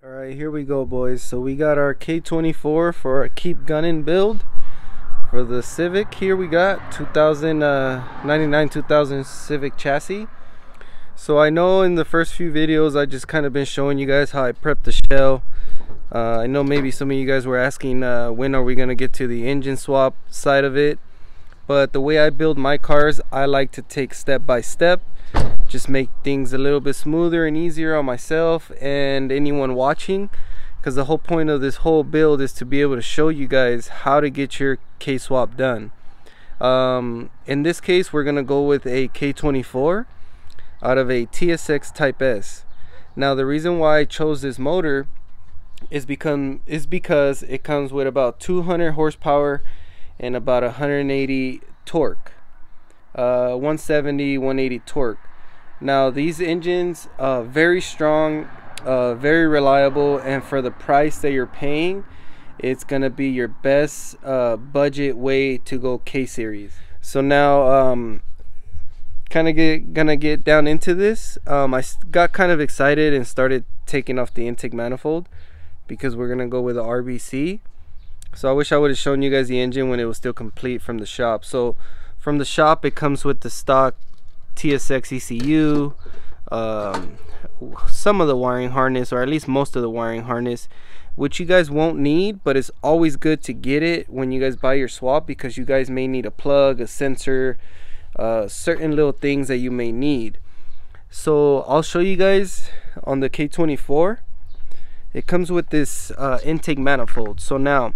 Alright, here we go, boys. So we got our K24 for our keep gunning build for the Civic. Here we got 2000 Civic chassis. So I know in the first few videos I just kind of been showing you guys how I prep the shell. I know maybe some of you guys were asking when are we gonna get to the engine swap side of it, but the way I build my cars, I like to take step by step, just make things a little bit smoother and easier on myself and anyone watching, because the whole point of this whole build is to be able to show you guys how to get your K-swap done. In this case, we're gonna go with a K24 out of a TSX Type S. Now the reason why I chose this motor is because it comes with about 200 horsepower and about 180 torque, 170 180 torque. Now these engines very strong, very reliable, and for the price that you're paying, it's gonna be your best budget way to go K-series. So now gonna get down into this. I got kind of excited and started taking off the intake manifold because we're gonna go with the RBC. So I wish I would have shown you guys the engine when it was still complete from the shop. So from the shop, it comes with the stock TSX ECU, some of the wiring harness, or at least most of the wiring harness, which you guys won't need, but it's always good to get it when you guys buy your swap, because you guys may need a plug, a sensor, certain little things that you may need. So I'll show you guys on the K24. It comes with this intake manifold. So now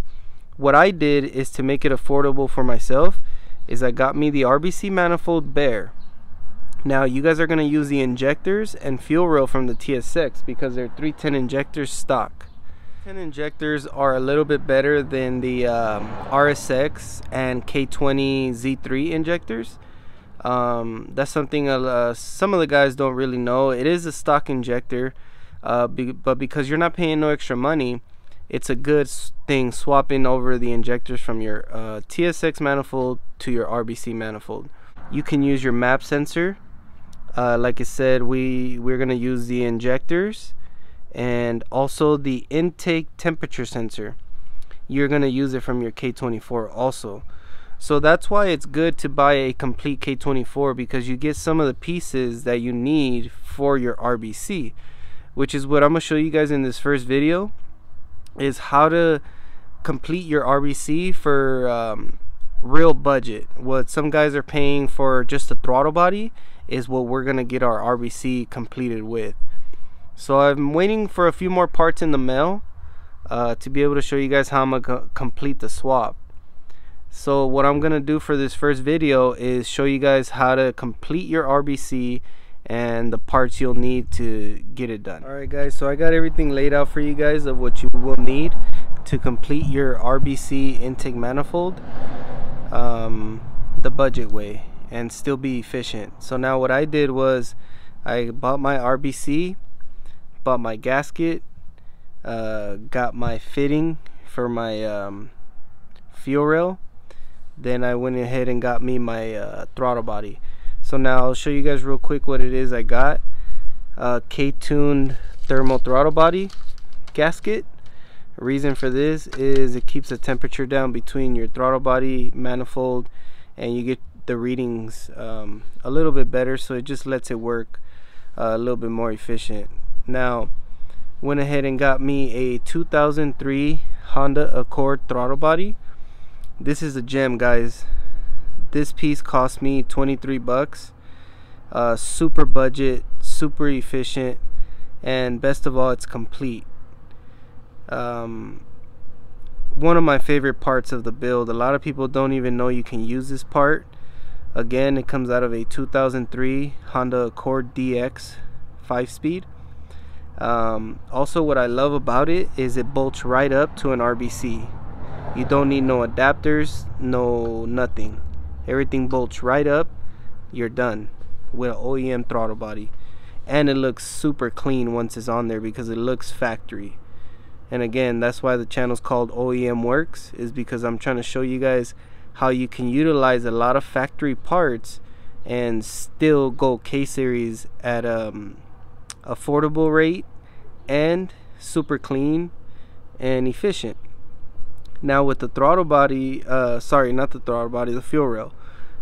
what I did is, to make it affordable for myself, is I got me the RBC manifold bare. Now you guys are going to use the injectors and fuel rail from the TSX because they're 310 injectors stock. 10 injectors are a little bit better than the RSX and K20 Z3 injectors. That's something some of the guys don't really know. It is a stock injector, but because you're not paying no extra money, it's a good thing swapping over the injectors from your TSX manifold to your RBC manifold. You can use your map sensor. Like I said, we're gonna use the injectors and also the intake temperature sensor. You're gonna use it from your K24 also. So that's why it's good to buy a complete K24, because you get some of the pieces that you need for your RBC, which is what I'm gonna show you guys in this first video, is how to complete your RBC for real budget. What some guys are paying for just a throttle body is what we're gonna get our RBC completed with. So I'm waiting for a few more parts in the mail to be able to show you guys how I'm gonna complete the swap. So what I'm gonna do for this first video is show you guys how to complete your RBC and the parts you'll need to get it done. Alright guys, so I got everything laid out for you guys of what you will need to complete your RBC intake manifold the budget way and still be efficient. So now what I did was I bought my RBC, bought my gasket, got my fitting for my fuel rail, then I went ahead and got me my throttle body. So now I'll show you guys real quick what it is I got. K-tuned thermal throttle body gasket. The reason for this is it keeps the temperature down between your throttle body manifold, and you get the readings a little bit better, so it just lets it work a little bit more efficient. Now went ahead and got me a 2003 Honda Accord throttle body. This is a gem, guys. This piece cost me 23 bucks. Super budget, super efficient, and best of all, it's complete. One of my favorite parts of the build. A lot of people don't even know you can use this part. Again, it comes out of a 2003 Honda Accord DX 5-speed. Also, what I love about it is it bolts right up to an RBC. You don't need no adapters, no nothing. Everything bolts right up. You're done with an OEM throttle body, and it looks super clean once it's on there because it looks factory. And again, that's why the channel's called OEM Works, is because I'm trying to show you guys how you can utilize a lot of factory parts and still go K-series at affordable rate and super clean and efficient. Now with the throttle body, sorry, not the throttle body, the fuel rail.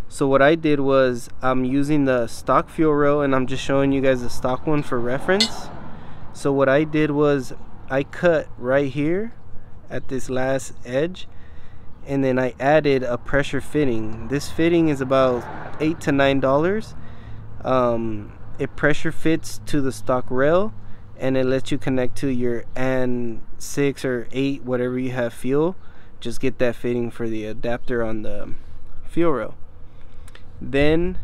So what I did was I'm using the stock fuel rail, and I'm just showing you guys the stock one for reference. So what I did was I cut right here at this last edge, and then I added a pressure fitting. This fitting is about $8 to $9. It pressure fits to the stock rail, and it lets you connect to your N6 or 8, whatever you have fuel. Just get that fitting for the adapter on the fuel rail. Then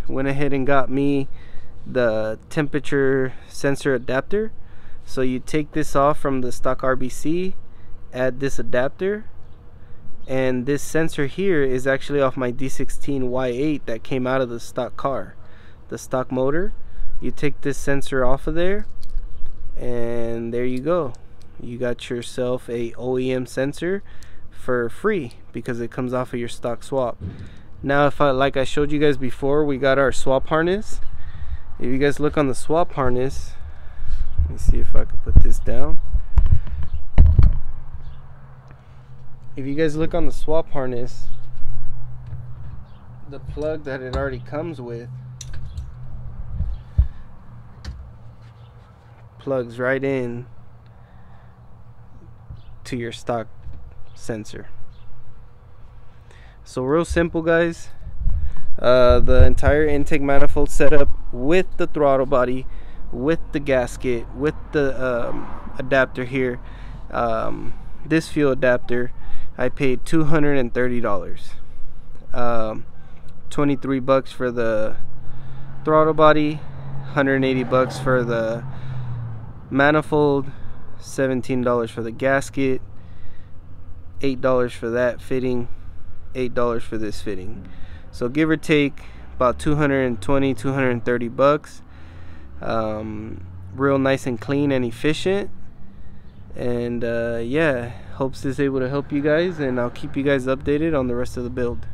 went ahead and got me the temperature sensor adapter. So you take this off from the stock RBC, add this adapter, and this sensor here is actually off my D16Y8 that came out of the stock car, the stock motor. You take this sensor off of there, and there you go. You got yourself a OEM sensor for free because it comes off of your stock swap. Now, like I showed you guys before, we got our swap harness. If you guys look on the swap harness, let me see if I can put this down. If you guys look on the swap harness, the plug that it already comes with plugs right in to your stock sensor. So real simple, guys. The entire intake manifold setup with the throttle body, with the gasket, with the adapter here, this fuel adapter, I paid $230. 23 bucks for the throttle body, 180 bucks for the manifold, $17 for the gasket, $8 for that fitting, $8 for this fitting. So give or take about 220, 230 bucks. Real nice and clean and efficient. And yeah, hopes this is able to help you guys, and I'll keep you guys updated on the rest of the build.